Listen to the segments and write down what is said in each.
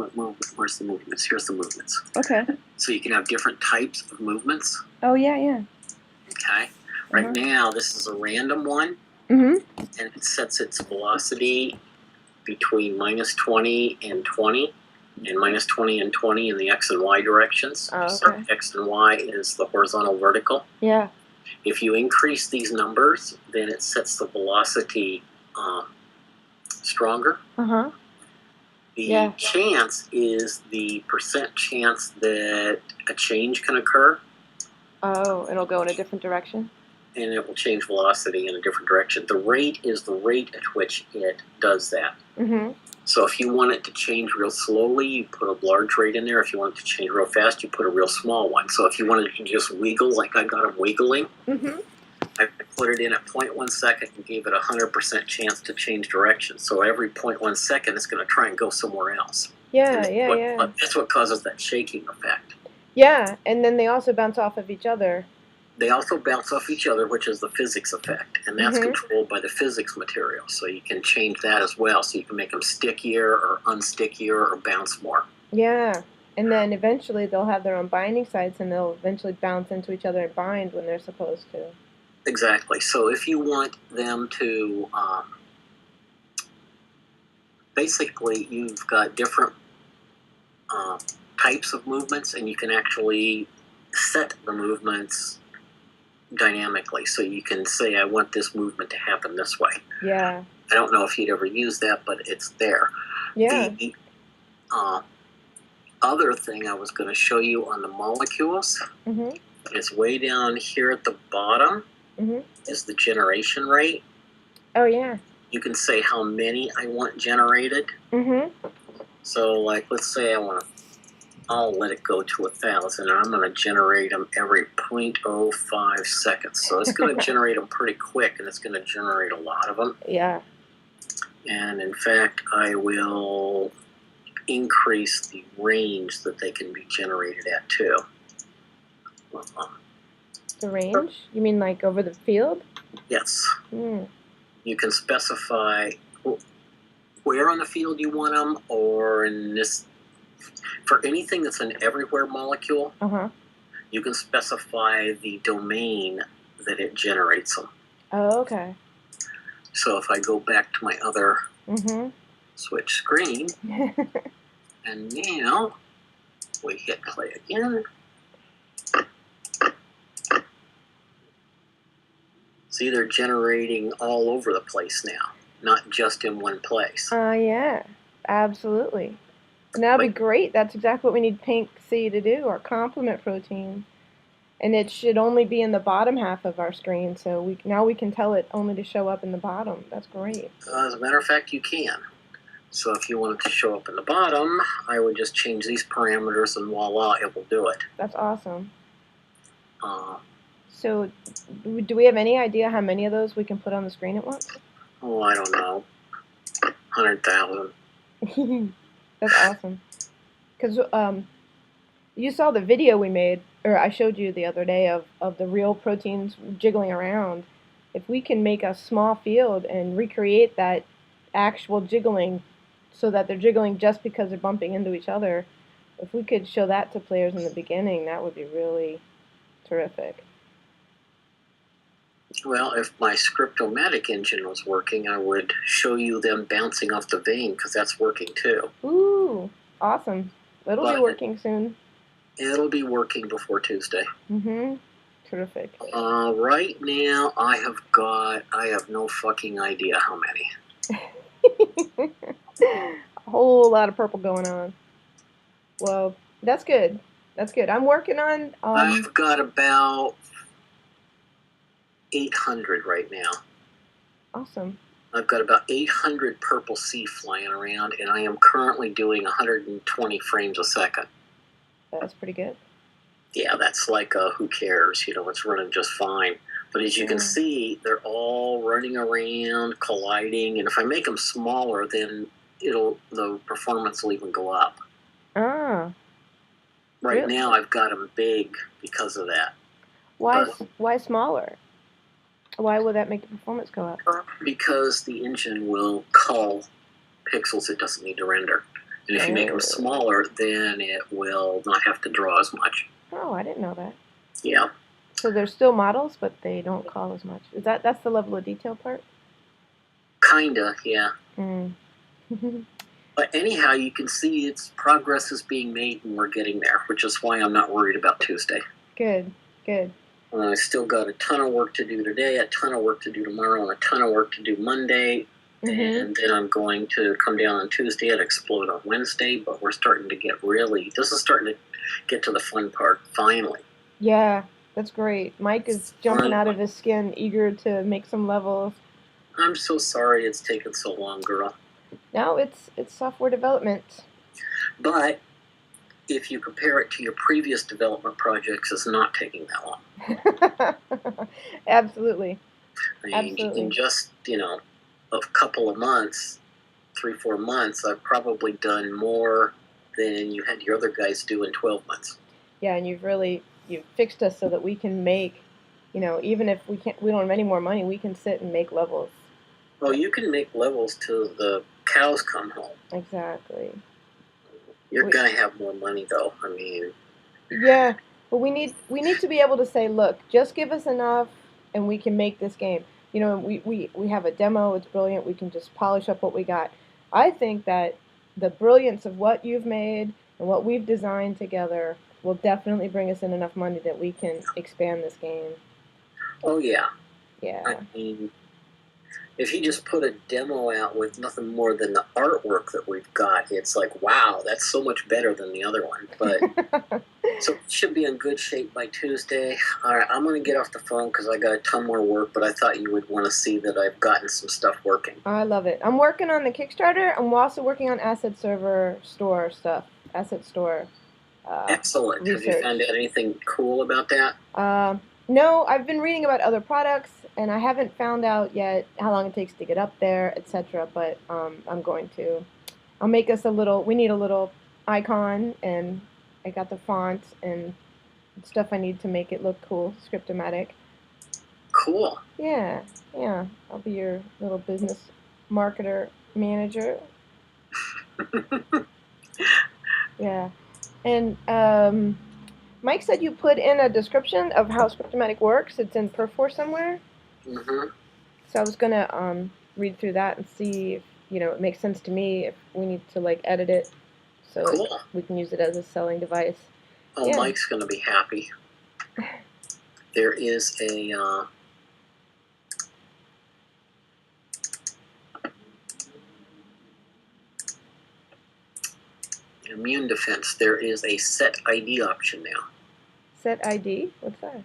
What movement? Where's the movements? Here's the movements. Okay. So you can have different types of movements. Oh, yeah. Okay. Right now, this is a random one. And it sets its velocity between minus 20 and 20, and minus 20 and 20 in the x and y directions. Oh, okay. So x and y is the horizontal vertical. Yeah. If you increase these numbers, then it sets the velocity stronger. The chance is the percent chance that a change can occur. Oh, it'll go in a different direction? And it will change velocity in a different direction. The rate is the rate at which it does that. So if you want it to change real slowly, you put a large rate in there. If you want it to change real fast, you put a real small one. So if you wanted it to just wiggle, like I got them wiggling, I put it in at 0.1 second and gave it a 100% chance to change direction. So every 0.1 second, it's going to try and go somewhere else. Yeah. That's what causes that shaking effect. Yeah, and then they also bounce off of each other. They also bounce off each other, which is the physics effect, and that's controlled by the physics material. So you can change that as well. So you can make them stickier or unstickier or bounce more. Yeah, and then eventually they'll have their own binding sites, and they'll eventually bounce into each other and bind when they're supposed to. Exactly. So if you want them to, basically, you've got different types of movements, and you can actually set the movements dynamically. So you can say, I want this movement to happen this way. Yeah. I don't know if you'd ever use that, but it's there. Yeah. The other thing I was going to show you on the molecules is way down here at the bottom is the generation rate. Oh, yeah. You can say how many I want generated. So, like, let's say I'll let it go to 1,000, and I'm going to generate them every 0.05 seconds. So it's going to generate them pretty quick, and it's going to generate a lot of them. Yeah. And in fact, I will increase the range that they can be generated at too. The range? You mean like over the field? Yes. You can specify where on the field you want them, or in this. For anything that's an everywhere molecule, you can specify the domain that it generates them. Oh, okay. So if I go back to my other switch screen, and now we hit play again. See, they're generating all over the place now, not just in one place. Yeah, absolutely. And that'll be great. That's exactly what we need Pink C to do, our complement protein. And it should only be in the bottom half of our screen, so now we can tell it only to show up in the bottom. That's great. As a matter of fact, you can. So if you want it to show up in the bottom, I would just change these parameters, and voila, it will do it. That's awesome. So do we have any idea how many of those we can put on the screen at once? Oh, I don't know. 100,000. That's awesome. Because you saw the video we made, or I showed you the other day of the real proteins jiggling around. If we can make a small field and recreate that actual jiggling so that they're jiggling just because they're bumping into each other, if we could show that to players in the beginning, that would be really terrific. Well, if my scriptomatic engine was working, I would show you them bouncing off the vein, because that's working too. Ooh, awesome. It'll be working soon. It'll be working before Tuesday. Terrific. Right now, I have no fucking idea how many. A whole lot of purple going on. Well, that's good. That's good. I'm working on... I've got about 800 right now. Awesome. I've got about 800 purple C flying around, and I am currently doing 120 frames a second. That's pretty good. Yeah, that's like who cares? You know, it's running just fine. But as you can see, they're all running around, colliding, and if I make them smaller, then the performance will even go up. Right now, I've got them big because of that. Why smaller? Why would that make the performance go up? Because the engine will cull pixels it doesn't need to render. And if you make them smaller, then it will not have to draw as much. Oh, I didn't know that. Yeah. So they're still models, but they don't call as much. That's the level of detail part? Kinda, yeah. But anyhow, you can see its progress is being made, and we're getting there, which is why I'm not worried about Tuesday. Good, good. I still got a ton of work to do today, a ton of work to do tomorrow, and a ton of work to do Monday. And then I'm going to come down on Tuesday and explode on Wednesday. But we're starting to get this is starting to get to the fun part, finally. Yeah, that's great. Mike is jumping out of his skin, eager to make some levels. I'm so sorry it's taken so long, girl. No, it's software development. But if you compare it to your previous development projects, it's not taking that long. Absolutely. Absolutely. In just, a couple of months, 3-4 months, I've probably done more than you had your other guys do in 12 months. Yeah, and you've fixed us so that we can make, even if we don't have any more money, we can sit and make levels. Well, you can make levels till the cows come home. Exactly. You're gonna have more money, though. Yeah, but we need to be able to say, look, just give us enough, and we can make this game. We have a demo. It's brilliant. We can just polish up what we got. I think that the brilliance of what you've made and what we've designed together will definitely bring us in enough money that we can expand this game. Oh yeah. Yeah. If you just put a demo out with nothing more than the artwork that we've got, it's like, wow, that's so much better than the other one. But so it should be in good shape by Tuesday. All right, I'm going to get off the phone because I got a ton more work, but I thought you would want to see that I've gotten some stuff working. I love it. I'm working on the Kickstarter. I'm also working on Asset Server Store stuff. Asset Store. Excellent. Research. Have you found out anything cool about that? No, I've been reading about other products, and I haven't found out yet how long it takes to get up there, etc. But I'm going to. I'll make us we need a little icon, and I got the font and stuff I need to make it look cool, Scriptomatic. Cool. Yeah. I'll be your little business marketer manager. Yeah. And Mike said you put in a description of how Scriptomatic works. It's in Perf4 somewhere. So I was going to read through that and see if, it makes sense to me, if we need to, edit it so cool. We can use it as a selling device. Oh, yeah. Mike's going to be happy. There is a... immune defense. There is a set ID option now. Set ID? What's that?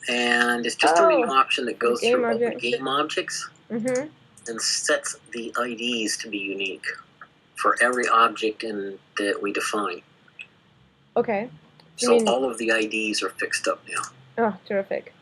And it's just a new option that goes through all the game objects and sets the IDs to be unique for every object that we define. Okay. So all of the IDs are fixed up now. Oh, terrific.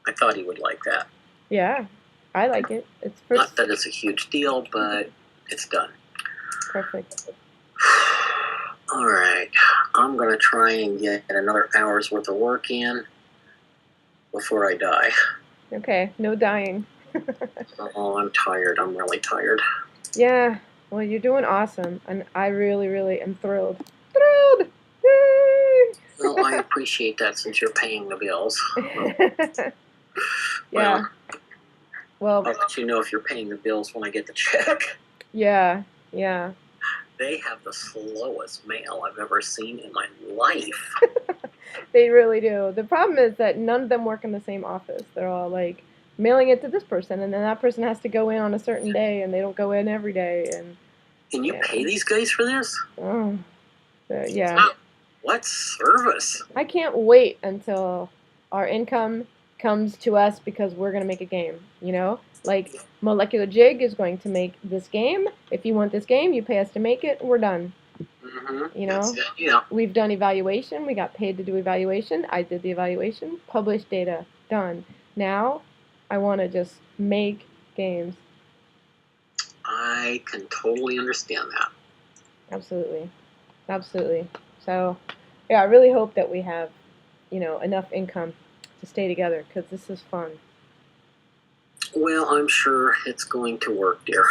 I thought he would like that. Yeah, I like it. It's not that it's a huge deal, but it's done. Perfect. All right, I'm going to try and get another hour's worth of work in before I die. Okay, no dying. Oh, I'm tired. I'm really tired. Yeah, well, you're doing awesome, and I really, really am thrilled. Thrilled! Yay! Well, I appreciate that since you're paying the bills. Yeah. Well, I'll let you know if you're paying the bills when I get the check. Yeah. They have the slowest mail I've ever seen in my life. They really do. The problem is that none of them work in the same office. They're all mailing it to this person, and then that person has to go in on a certain day, and they don't go in every day. And you pay these guys for this? Oh, yeah. What service? I can't wait until our income comes to us because we're going to make a game, Molecular Jig is going to make this game. If you want this game, you pay us to make it, we're done. We've done evaluation. We got paid to do evaluation. I did the evaluation. Published data. Done. Now, I want to just make games. I can totally understand that. Absolutely. So, yeah, I really hope that we have, enough income to stay together, because this is fun. Well, I'm sure it's going to work, dear.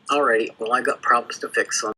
Alrighty, well, I got problems to fix, so